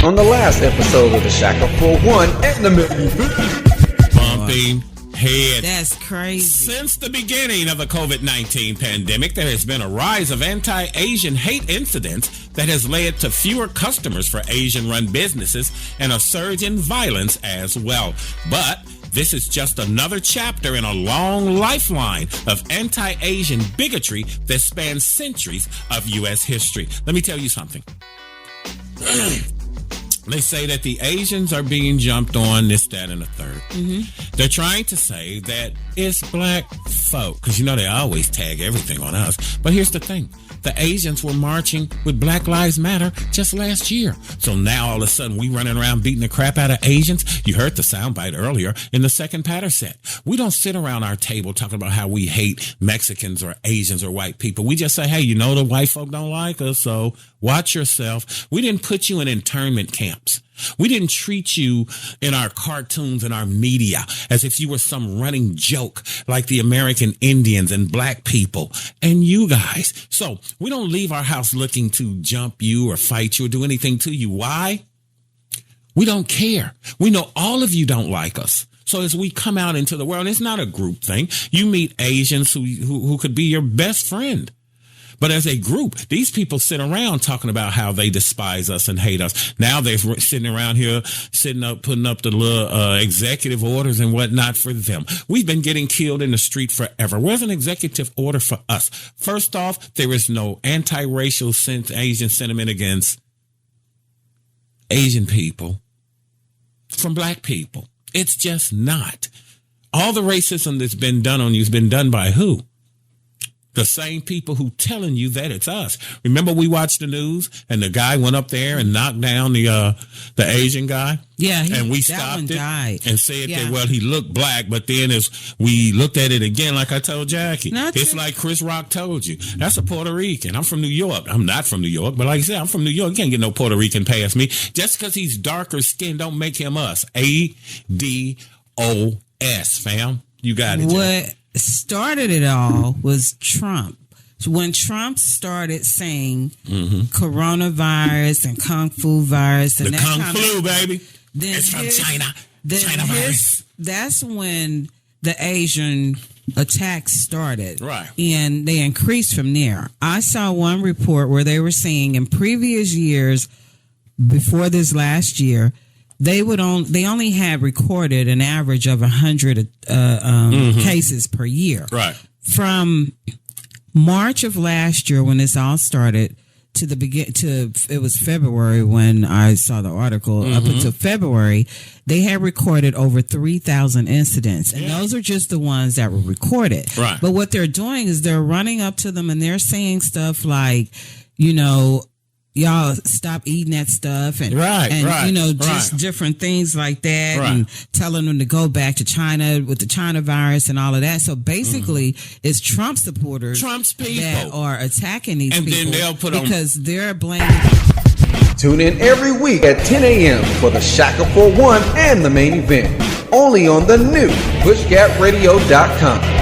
on the last episode of the Shaka 41 and the main event. Bumping head. That's crazy. Since the beginning of the COVID-19 pandemic, there has been a rise of anti-Asian hate incidents that has led to fewer customers for Asian-run businesses and a surge in violence as well. But this is just another chapter in a long lifeline of anti-Asian bigotry that spans centuries of U.S. history. Let me tell you something. They say that the Asians are being jumped on, this, that, and the third. Mm-hmm. They're trying to say that it's black folk, because you know they always tag everything on us. But here's the thing. The Asians were marching with Black Lives Matter just last year. So now all of a sudden we running around beating the crap out of Asians. You heard the soundbite earlier in the second patter set. We don't sit around our table talking about how we hate Mexicans or Asians or white people. We just say, hey, you know the white folk don't like us, so watch yourself. We didn't put you in internment camps. We didn't treat you in our cartoons and our media as if you were some running joke like the American Indians and black people and you guys. So we don't leave our house looking to jump you or fight you or do anything to you. Why? We don't care. We know all of you don't like us. So as we come out into the world, it's not a group thing. You meet Asians who could be your best friend. But as a group, these people sit around talking about how they despise us and hate us. Now they're sitting around here, putting up the little executive orders and whatnot for them. We've been getting killed in the street forever. Where's an executive order for us? First off, there is no anti-racial Asian sentiment against Asian people from black people. It's just not. All the racism that's been done on you has been done by who? The same people who telling you that it's us. Remember we watched the news and the guy went up there and knocked down the Asian guy? Yeah. And we stopped it and said that, well, he looked black. But then as we looked at it again, like I told Jackie, it's like Chris Rock told you. That's a Puerto Rican. I'm from New York. I'm not from New York. But like I said, I'm from New York. You can't get no Puerto Rican past me. Just because he's darker skinned don't make him us. ADOS, fam. You got it. What started it all was Trump. When Trump started saying coronavirus and kung fu virus and the kung flu, baby. It's from China. China virus. That's when the Asian attacks started. Right. And they increased from there. I saw one report where they were saying in previous years, before this last year, they only had recorded an average of 100 cases per year. Right. From March of last year, when this all started, it was February when I saw the article. Up until February, they had recorded over 3,000 incidents, and those are just the ones that were recorded. Right. But what they're doing is they're running up to them and they're saying stuff like, you know, y'all stop eating that stuff and you know, just different things like that, and telling them to go back to China with the China virus and all of that. So basically it's Trump supporters, Trump's people that are attacking these people, then they'll put because they're blaming. Tune in every week at 10 a.m. for the Shaka 41 and the main event. Only on the new PushGapRadio.com.